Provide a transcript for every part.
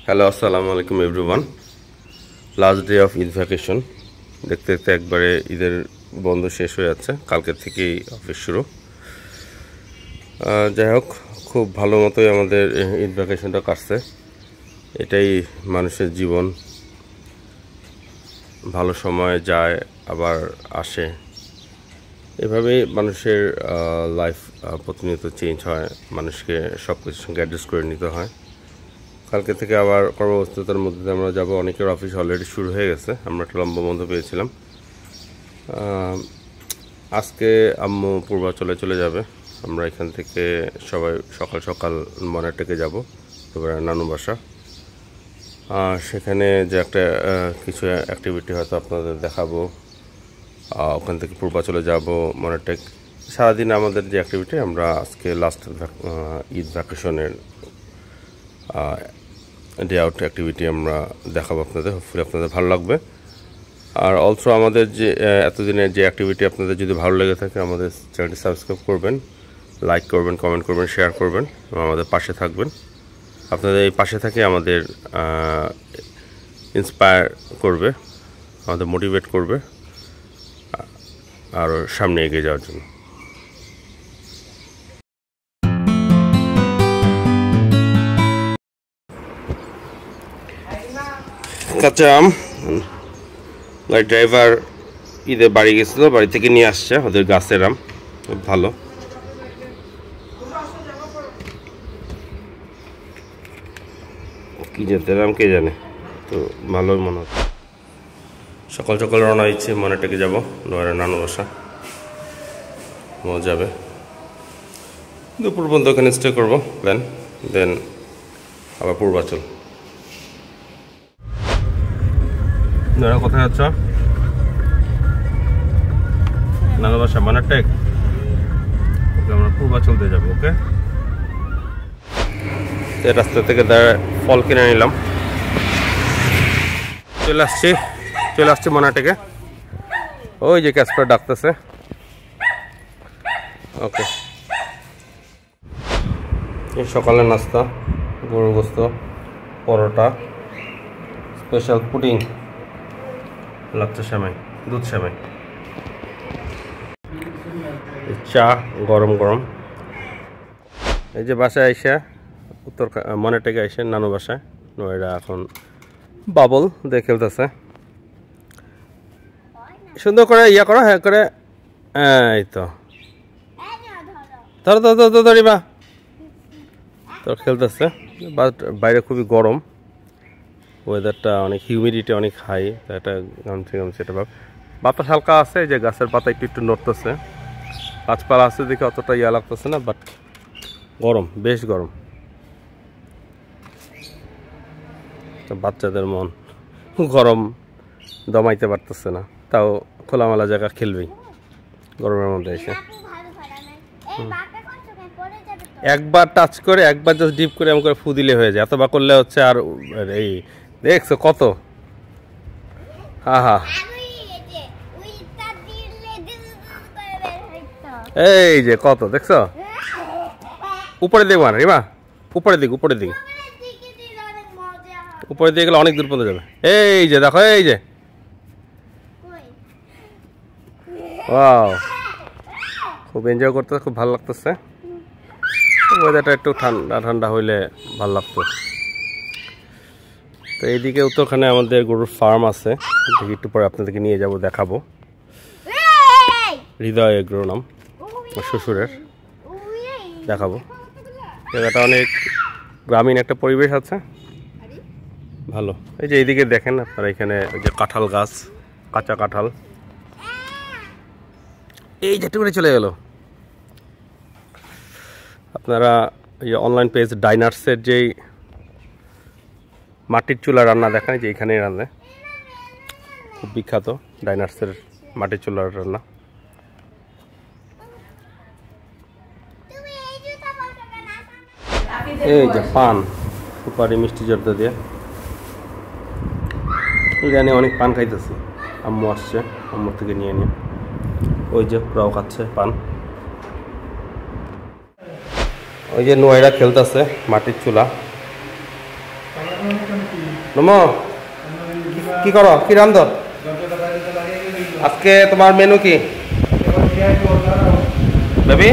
Hello, আসসালামু আলাইকুম everyone. Last day of Eid vacation. দেখতে দেখতে একবারে ঈদের বন্ধ শেষ হয়ে যাচ্ছে, কালকে থেকেই অফিস শুরু। যাই হোক, খুব ভালো মতোই আমাদের ঈদ ভ্যাকেশনটা কাটছে। এটাই মানুষের জীবন, ভালো সময় যায় আবার আসে, এভাবেই মানুষের লাইফ প্রতিনিয়ত চেঞ্জ হয়, মানুষকে সব কিছুর সঙ্গে অ্যাডজাস্ট করে নিতে হয়। কালকে থেকে আবার কর্মব্যস্ততার মধ্যে আমরা যাব। অনেকের অফিস অলরেডি শুরু হয়ে গেছে, আমরা একটা লম্বা বন্ধ পেয়েছিলাম। আজকে আম্মু পূর্বাচলে চলে যাবে। আমরা এখান থেকে সবাই সকাল সকাল মনাটেকে যাব, এবার নানু বাসা। সেখানে যে একটা কিছু অ্যাক্টিভিটি হয়তো আপনাদের দেখাবো। ওখান থেকে পূর্বাচলে যাব, মনাটেক। সারাদিন আমাদের যে অ্যাক্টিভিটি, আমরা আজকে লাস্ট ঈদ ভ্যাকেশনের ডে আউট অ্যাক্টিভিটি আমরা দেখাবো আপনাদের। হোপফুলি আপনাদের ভালো লাগবে। আর অলসো আমাদের যে এতদিনের যে অ্যাক্টিভিটি আপনাদের যদি ভালো লেগে থাকে, আমাদের চ্যানেলটি সাবস্ক্রাইব করবেন, লাইক করবেন, কমেন্ট করবেন, শেয়ার করবেন এবং আমাদের পাশে থাকবেন। আপনাদের এই পাশে থেকে আমাদের ইন্সপায়ার করবে, আমাদের মোটিভেট করবে আরও সামনে এগিয়ে যাওয়ার জন্য। কাঁচা আম, গাড়ি ড্রাইভার ঈদে বাড়ি গেছিল, বাড়ি থেকে নিয়ে আসছে ওদের গাছের আম, খুব ভালো। কি জাতের আম কে জানে, তো ভালোই মনে হচ্ছে। সকাল সকাল রওনা হচ্ছে, মনেটাকে যাবো, নয়রা নানু বাসা যাবে। দুপুর পর্যন্ত ওখানে স্টে করবো প্ল্যান, দেন আবার পূর্বাচল। নয়রা কোথায় যাচ্ছ? নানু বাসা মনেটেক। ওকে, আমরা পূর্বাচল দিয়ে যাবো। ওকে, রাস্তা থেকে ফল কিনে নিলাম। চলে আসছি মনাটেকে। ওই যে ক্যাসপার ডাকতেছে। ওকে, এই সকালের নাস্তা, গরুর গোস্ত, পরোটা, স্পেশাল পুডিং, লাচ্চা সেমাই, দুধ সেমাই, চা গরম গরম। এই যে বাসায় আইসা, উত্তর মনেটেকে আইসে নানু বাসায়। নয়রা এখন বাবল দিয়ে খেলতেছে। সুন্দর করে ইয়া করো, হ্যাঁ করে, এই তো ধরো তো ধরিবা। তোর খেলতেছে, বাট বাইরে খুবই গরম, ওয়েদারটা অনেক, হিউমিডিটি অনেক হাই, এটা গামছি এটা বাতাস হালকা আছে, যে গাছের পাতা একটু একটু নড়তেছে, গাছপালা আছে দেখে অতটা ইয়া লাগতেছে না, বাট গরম, বেশ গরম। বাচ্চাদের মন গরম দমাইতে পারতেছে না, তাও খোলামেলা জায়গা খেলবেই গরমের মধ্যে এসে। একবার টাচ করে, একবার জাস্ট ডিপ করে এমন করে ফু দিলে হয়ে যায়, এতবার করলে হচ্ছে। আর এই দেখছো কত, হা এই যে কত দেখছো। উপরে দেখবা না রিমা, উপরের দিকে গেলে অনেক দূর পর্যন্ত যাবে। এই যে দেখো, এই যে ওয়াও, খুব এনজয় করতেছে, খুব ভালো লাগতেছে। ওয়েদারটা একটু ঠান্ডা ঠান্ডা হইলে ভালো লাগতো। তো এইদিকে উত্তরখানে আমাদের গরুর ফার্ম আছে, একটু পরে আপনাদেরকে নিয়ে যাব, দেখাবো। হৃদয় এগ্রো নাম শ্বশুরের, দেখাবো। জায়গাটা অনেক গ্রামীণ একটা পরিবেশ আছে, ভালো। এই যে এইদিকে দেখেন আপনারা, এখানে যে কাঁঠাল গাছ, কাঁচা কাঁঠাল, এই যেটু করে চলে গেল। আপনারা এই অনলাইন পেজ ডাইনার্সের যেই মাটির চুলা রান্না দেখেন, যে এইখানেই রান্না, খুব বিখ্যাত ডাইনার্সের মাটির চুলার রান্না। এই যে পান, সুপারি, মিষ্টি জর্দা দিয়ে, জানি অনেক পান খাইতেছি। আম্মু আসছে, আম্মুর থেকে নিয়ে নিয়ে, ওই যে প্রাও খাচ্ছে পান। ওই যে নয়রা খেলতেছে মাটির চুলা, নমো কি করো, কি রান্ধো আজকে? তোমার মেনু কি বেবি?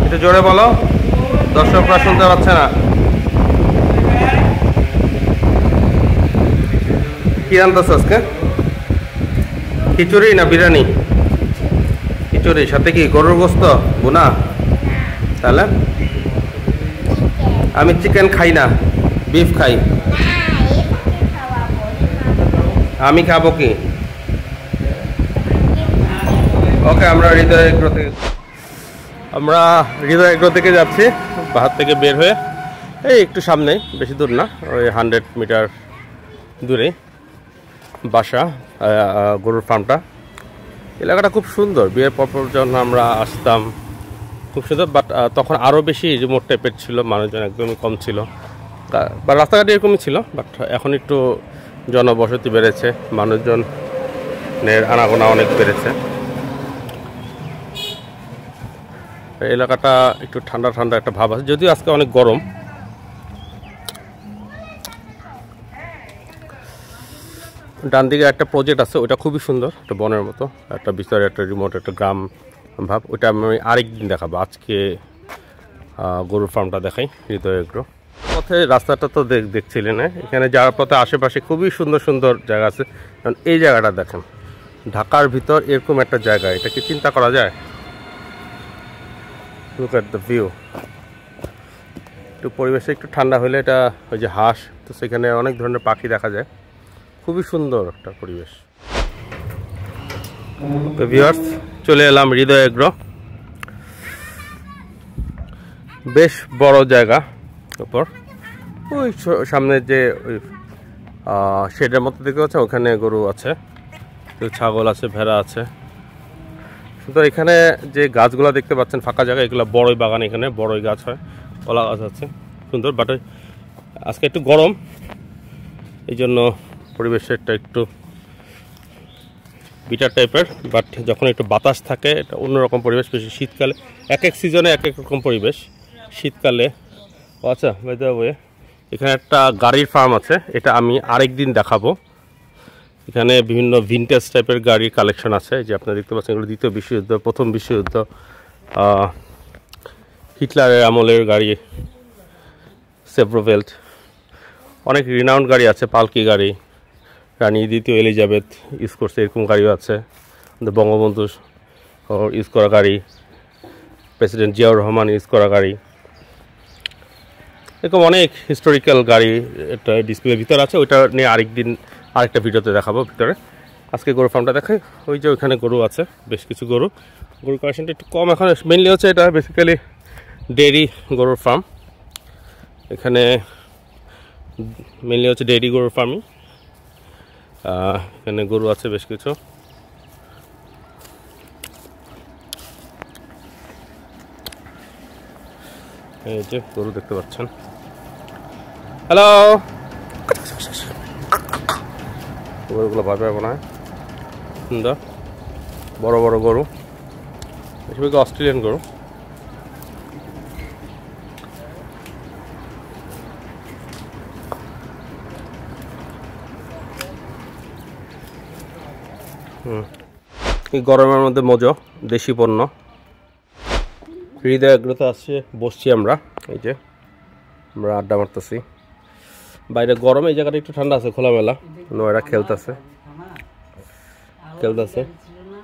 একটু জোরে বলো, দর্শকরা শুনতে পাচ্ছে না। কি রান্ধছো আজকে? খিচুড়ি না বিরিয়ানি? খিচুড়ি, সাথে কি গরুর গোস্ত বুনা? তাহলে আমি চিকেন খাই না, বিফ খাই। আমি খাবো কি? ওকে, আমরা হৃদয় এগ্রো থেকে যাচ্ছি, পাহাড় থেকে বের হয়ে এই একটু সামনে, বেশি দূর না, ওই 100 মিটার দূরে বাসা, গরুর ফার্মটা। এলাকাটা খুব সুন্দর। বিয়ের পর যখন আমরা আসতাম খুব সুন্দর, বাট তখন আরও বেশি রিমোট টাইপের ছিল, মানুষজন একদমই কম ছিল, বা রাস্তাঘাট এরকমই ছিল। বাট এখন একটু জনবসতি বেড়েছে, মানুষজনের আনাগোনা অনেক বেড়েছে। এলাকাটা একটু ঠান্ডা ঠান্ডা একটা ভাব আছে, যদিও আজকে অনেক গরম। ডান দিকে একটা প্রজেক্ট আছে, ওটা খুবই সুন্দর, একটা বনের মতো, একটা বিস্তার, একটা রিমোট, একটা গ্রাম ভাব। ওইটা আমি আরেকদিন দেখাবো, আজকে গরুর ফার্মটা দেখাই, হৃদয় এগ্রো। পথে রাস্তাটা তো দেখছিলেন, এখানে যাওয়ার পথে আশেপাশে খুবই সুন্দর সুন্দর জায়গা আছে। কারণ এই জায়গাটা দেখেন, ঢাকার ভিতর এরকম একটা জায়গা, এটা কি চিন্তা করা যায়? Look at the view. একটু পরিবেশে একটু ঠান্ডা হলে, এটা ওই যে হাঁস, তো সেখানে অনেক ধরনের পাখি দেখা যায়, খুবই সুন্দর একটা পরিবেশ। তো ভিউয়ার্স, চলে এলাম হৃদয় এগ্রো, বেশ বড় জায়গা। উপর ওই সামনে যে ওই শেডের মতো দেখতে পাচ্ছেন, ওখানে গরু আছে, ছাগল আছে, ভেড়া আছে। তো এখানে যে গাছগুলো দেখতে পাচ্ছেন ফাঁকা জায়গা, এগুলো বড়ই বাগান, এখানে বড়ই গাছ হয়, কলা গাছ আছে, সুন্দর। বাট আজকে একটু গরম, এই জন্য পরিবেশটা একটু বিটার টাইপের। বাট যখন একটু বাতাস থাকে, এটা অন্যরকম পরিবেশ। বেশি শীতকালে, এক এক সিজনে এক এক রকম পরিবেশ। শীতকালে আচ্ছা, বাই দ্য ওয়ে, এখানে একটা গাড়ির ফার্ম আছে, এটা আমি আরেকদিন দেখাবো। এখানে বিভিন্ন ভিনটেজ টাইপের গাড়ির কালেকশন আছে, যে আপনারা দেখতে পাচ্ছেন, এগুলো দ্বিতীয় বিশ্বযুদ্ধ, প্রথম বিশ্বযুদ্ধ, হিটলারের আমলের গাড়ি, সেভ্রোভেল্ট, অনেক রিনাউন্ড গাড়ি আছে, পালকি গাড়ি, রানী দ্বিতীয় এলিজাবেথ ইউজ করছে, এরকম গাড়িও আছে। বঙ্গবন্ধু ইউজ করা গাড়ি, প্রেসিডেন্ট জিয়াউর রহমান ইউজ করা গাড়ি, এরকম অনেক হিস্টোরিক্যাল গাড়ি একটা ডিসপ্লের ভিতরে আছে। ওইটা নিয়ে আরেকটা ভিডিওতে দেখাবো ভিতরে। আজকে গরু ফার্মটা দেখাই। ওই যে ওইখানে গরু আছে, বেশ কিছু গরুর কালেকশনটা একটু কম এখন। মেনলি হচ্ছে এটা বেসিক্যালি ডেয়ারি গরুর ফার্ম। এখানে মেনলি হচ্ছে ডেয়ারি গরুর ফার্মিং। এখানে গরু আছে বেশ কিছু। এই যে গরু দেখতে পাচ্ছেন। হ্যালো, গরুগুলো ভয় পাবো না, সুন্দর বড় বড় গরু, বেশিরভাগ অস্ট্রেলিয়ান গরু। এই গরমের মধ্যে মজো, দেশি পণ্য। হৃদয় এগ্রোতে আসছে, বসছি আমরা, এই যে আমরা আড্ডা মারতেছি। বাইরে গরম, এই জায়গাটা একটু ঠান্ডা আছে, খোলামেলা, নয়রা খেলতেছে।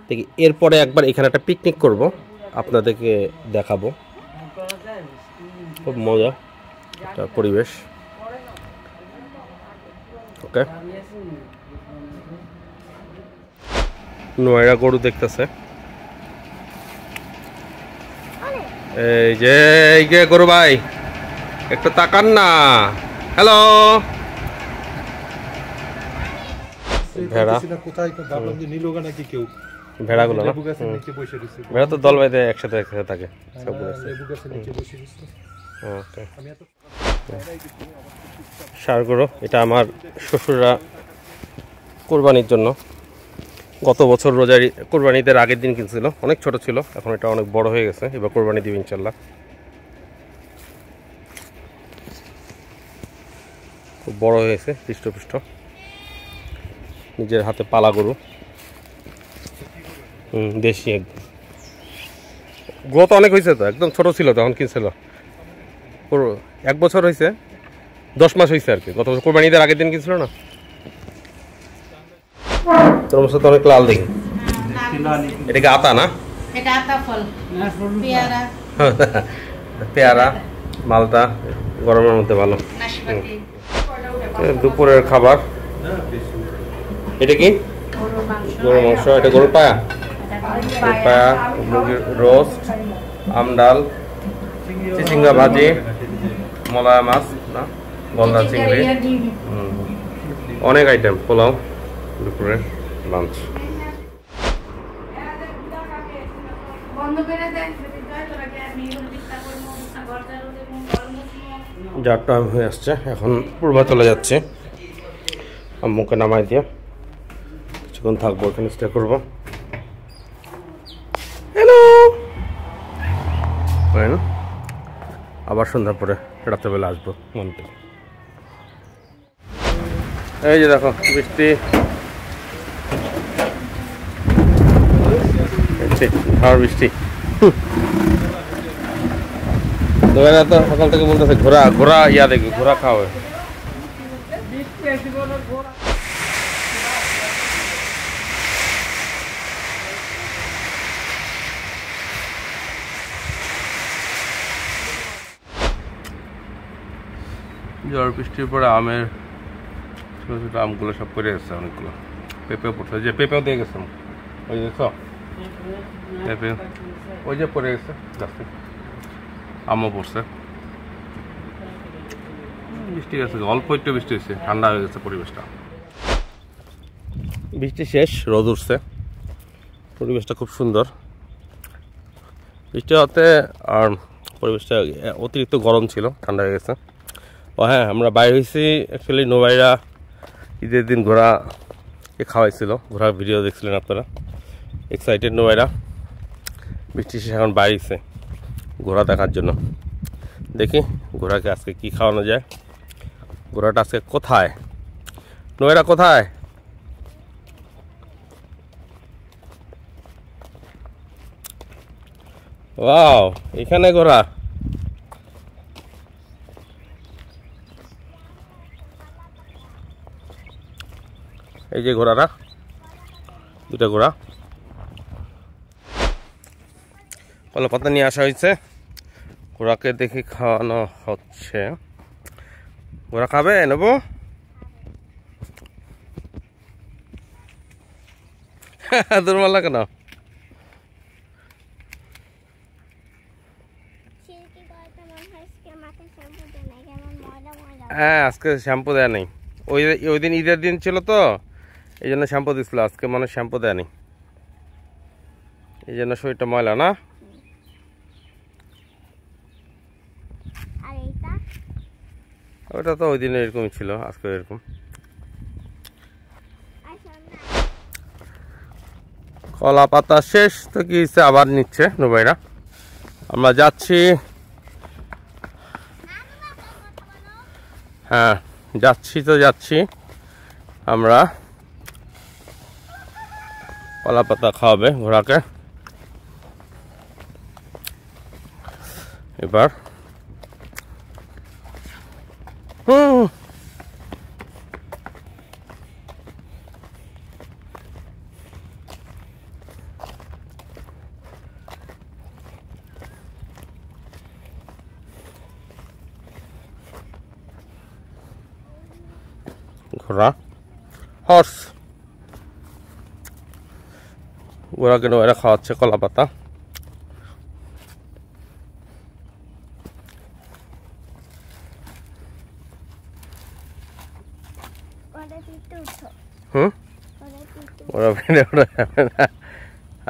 দেখি এরপরে একবার এখানে একটা পিকনিক করব, আপনাদেরকে দেখাবো। খুব মজা একটা পরিবেশ। ওকে, নয়রা গরু দেখতেছে। এই যে গরু ভাই, একটু তাকান না। হ্যালো, ভেড়া, ভেড়াগুলো না, ভেড়া তো দল বাইতে একসাথে থাকে। ষাঁড় গরু, এটা আমার শ্বশুররা কোরবানির জন্য গত বছর কোরবানিদের আগের দিন কিনছিল। অনেক ছোট ছিল, এখন এটা অনেক বড় হয়ে গেছে, এবার কোরবানি দিবে ইনশাল্লাহ। খুব বড় হয়েছে হৃষ্টপুষ্ট, নিজের হাতে পালা গরু। দেশি একদম, গ্রোথ অনেক হয়েছে তো, একদম ছোট ছিল তখন কিনছিল, পুরো 1 বছর হয়েছে, 10 মাস হয়েছে আর কি। গত বছর কোরবানি ঈদের আগের দিন কিনছিল না। তোর সাথে অনেক লাল দেখি, এটা কি আতা না? এটা আতা ফল, পেয়ারা, পেয়ারা, মালটা গরমের মধ্যে ভালো। নাশপাতি, দুপুরের খাবার এটা কি? গরুর মাংস। এটা গরুর পায়া, পায়া, মুরগির রোস্ট, আমডাল, চিচিঙ্গা ভাজি, মলায়া মাছ না, গলদা চিংড়ি, অনেক আইটেম। পোলাও দুপুরের লাঞ্চ। যার টাইম হয়ে আসছে, এখন পূর্বা চলে যাচ্ছে। আম্মুকে নামাই দিয়ে কিছুক্ষণ থাকবো, এখানে স্টে করবো। হ্যালো, আবার সন্ধ্যা পরে রাত্রেবেলা আসবো মন্তে। এই যে দেখো বৃষ্টি, ঝড় বৃষ্টি। দোকানে তো সকাল থেকে বলতেছে ঘোরা ঘোরা, ইয়া দেখি ঘোরা খাওয়া। ঝড় বৃষ্টির পরে আমের ছোটো ছোটো আমগুলো সব পড়ে গেছে, অনেকগুলো পেঁপেও পড়ছে, যে পেঁপেও দিয়ে গেছে, ওই দেখছ পেঁপে ওই যে পড়ে গেছে গাছে, আমও পড়ছে। বৃষ্টি গেছে, অল্প একটু বৃষ্টি হয়েছে, ঠান্ডা হয়ে গেছে পরিবেশটা। বৃষ্টি শেষ, রোদ উঠছে, পরিবেশটা খুব সুন্দর। বৃষ্টি হতে আর পরিবেশটা অতিরিক্ত গরম ছিল, ঠান্ডা হয়ে গেছে। ও হ্যাঁ, আমরা বাইরে হয়েছি অ্যাকচুয়ালি, নোবাইরা ঈদের দিন ঘোড়া খাওয়াইছিল, ঘোড়ার ভিডিও দেখছিলেন আপনারা, এক্সাইটেড নোবাইরা। বৃষ্টি শেষ, এখন বাইরেছে ঘোড়া দেখার জন্য। দেখি ঘোড়াকে আজকে কি খাওয়ানো যায়। ঘোড়াটা আজকে কোথায়, নোয়েরা কোথায়? ওয়াও, এখানে ঘোড়া। এই যে ঘোড়াটা, দুটা ঘোড়া, কলা পাতা নিয়ে আসা হয়েছে, ঘোড়াকে দেখে খাওয়ানো হচ্ছে। ঘোড়া খাবে, নেবো? দুর্মাল্লা কেন? হ্যাঁ, আজকে শ্যাম্পু দেয়া নেই, ওই দিন ঈদের দিন ছিল তো, এই জন্য শ্যাম্পু দিচ্ছিল, আজকে মানে শ্যাম্পু দেয়া নেই, এই জন্য শরীরটা ময়লা না। ওটা তো ওই দিনে এরকমই ছিল, আজকে এরকম। কলা পাতা শেষ তো কি হচ্ছে, আবার নিচ্ছে নোবাইরা। আমরা যাচ্ছি, হ্যাঁ যাচ্ছি আমরা। কলা পাতা খাওয়াবে ঘোড়াকে এবার। ঘোড়া, হর্স, ঘোড়াকে এরা খাওয়াচ্ছে কলা পাতা। ওরা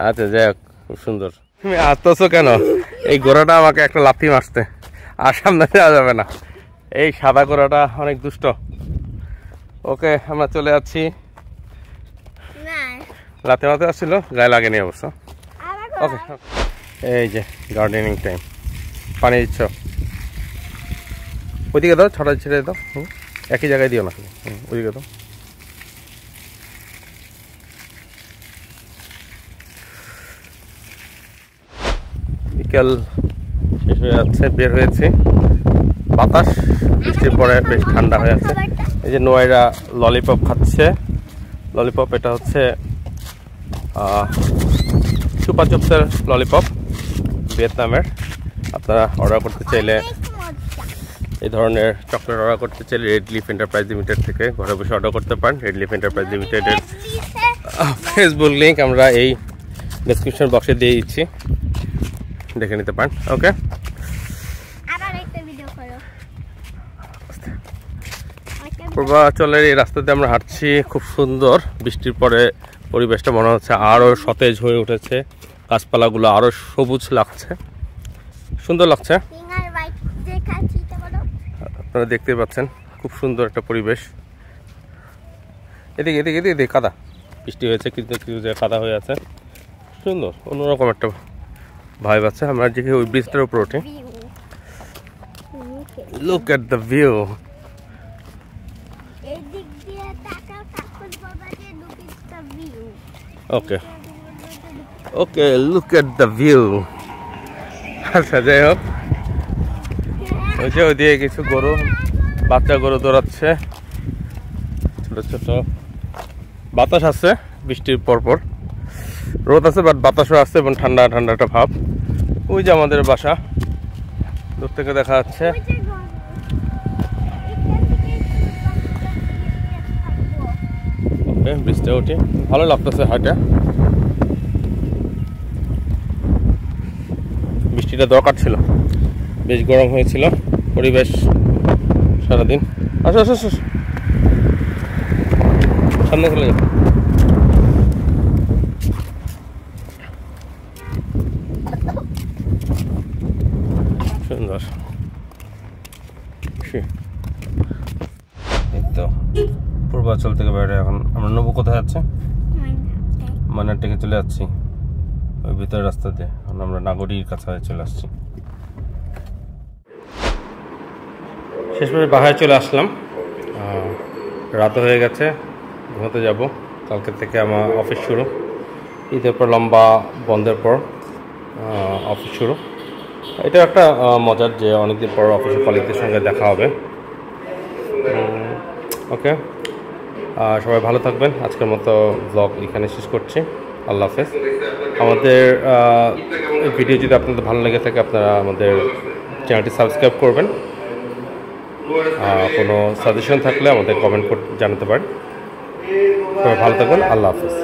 আচ্ছা, যাই হোক, খুব সুন্দর। তুমি আসতেছো কেন? এই ঘোড়াটা আমাকে একটা লাথি মারতে, আর সামনে যাওয়া যাবে না। এই সাদা ঘোড়াটা অনেক দুষ্ট। ওকে, আমরা চলে যাচ্ছি। লাথি মারতে আসছিল, গায়ে লাগেনি অবশ্য। ওকে, এই যে গার্ডেনিং টাইম, পানি দিচ্ছ, ওইদিকে দাও, ছটা ছেড়ে দাও। একই জায়গায় দিও না, ওইদিকে তো। বিকেল শেষ হয়ে যাচ্ছে, বের হয়েছে, বাতাস, বৃষ্টির পরে বেশ ঠান্ডা হয়ে আছে। এই যে নোয়াইরা ললিপপ খাচ্ছে। ললিপপ এটা হচ্ছে চুপা চুপসের ললিপপ, ভিয়েতনামের। আপনারা অর্ডার করতে চাইলে, এই ধরনের চকলেট অর্ডার করতে চাইলে রেড লিফ এন্টারপ্রাইজ লিমিটেড থেকে ঘরে বসে অর্ডার করতে পারেন। রেড লিফ এন্টারপ্রাইজ লিমিটেডের ফেসবুক লিঙ্ক আমরা এই ডেসক্রিপশন বক্সে দিয়ে দিচ্ছি, দেখে নিতে পারেন। ওকে, পূর্বাঞ্চলের এই রাস্তাতে আমরা হাঁটছি, খুব সুন্দর। বৃষ্টির পরে পরিবেশটা মনে হচ্ছে আরও সতেজ হয়ে উঠেছে, গাছপালাগুলো আরও সবুজ লাগছে, সুন্দর লাগছে। আপনারা দেখতে পাচ্ছেন খুব সুন্দর একটা পরিবেশ। এদিকে এদিকে এদিকে কাদা, বৃষ্টি হয়েছে কিন্তু কিছু জায়গায় কাদা হয়ে আছে, সুন্দর অন্যরকম একটা ভাইব আছে। আমরা যে ওই ব্রিজটার উপর উঠি, look at the view. Okay okay, look at the view. আচ্ছা, যাই হোক, ওই যে ওইদিকে কিছু গরু, বাচ্চা গরু দৌড়াচ্ছে, ছোট ছোট। বাতাস আছে বৃষ্টির পরপর, রোদ আছে বাট বাতাসও আছে এবং ঠান্ডা ঠান্ডা একটা ভাব। ওই যে আমাদের বাসা দূর থেকে দেখা যাচ্ছে। ওকে, বৃষ্টি উঠি, ভালো লাগতেছে হাঁটা। বৃষ্টিটা দরকার ছিল, বেশ গরম হয়েছিল পরিবেশ সারাদিন। আসো আসো আসো, সামনে চলে যাও। সুন্দর, এই তো পূর্বাঞ্চল থেকে বাইরে। এখন আমরা নবু কোথায় যাচ্ছে? মানার থেকে চলে যাচ্ছি ওই ভিতরের রাস্তাতে। এখন আমরা নাগরির কাছে চলে আসছি। শেষমেশ বাসায় চলে আসলাম, রাত হয়ে গেছে, ঘুমাতে যাব। কালকে থেকে আমার অফিস শুরু, ঈদের পর লম্বা বন্ধের পর অফিস শুরু। এটা একটা মজার যে অনেকদিন পর অফিসের কলিগদের সঙ্গে দেখা হবে। ওকে, সবাই ভালো থাকবেন। আজকের মতো ব্লগ এখানে শেষ করছি। আল্লাহ হাফেজ। আমাদের ভিডিও যদি আপনাদের ভালো লেগে থাকে, আপনারা আমাদের চ্যানেলটি সাবস্ক্রাইব করবেন। কোনো সাজেশন থাকলে আমাদের কমেন্ট করে জানাতে পারেন। সবাই ভালো থাকবেন। আল্লাহ হাফেজ।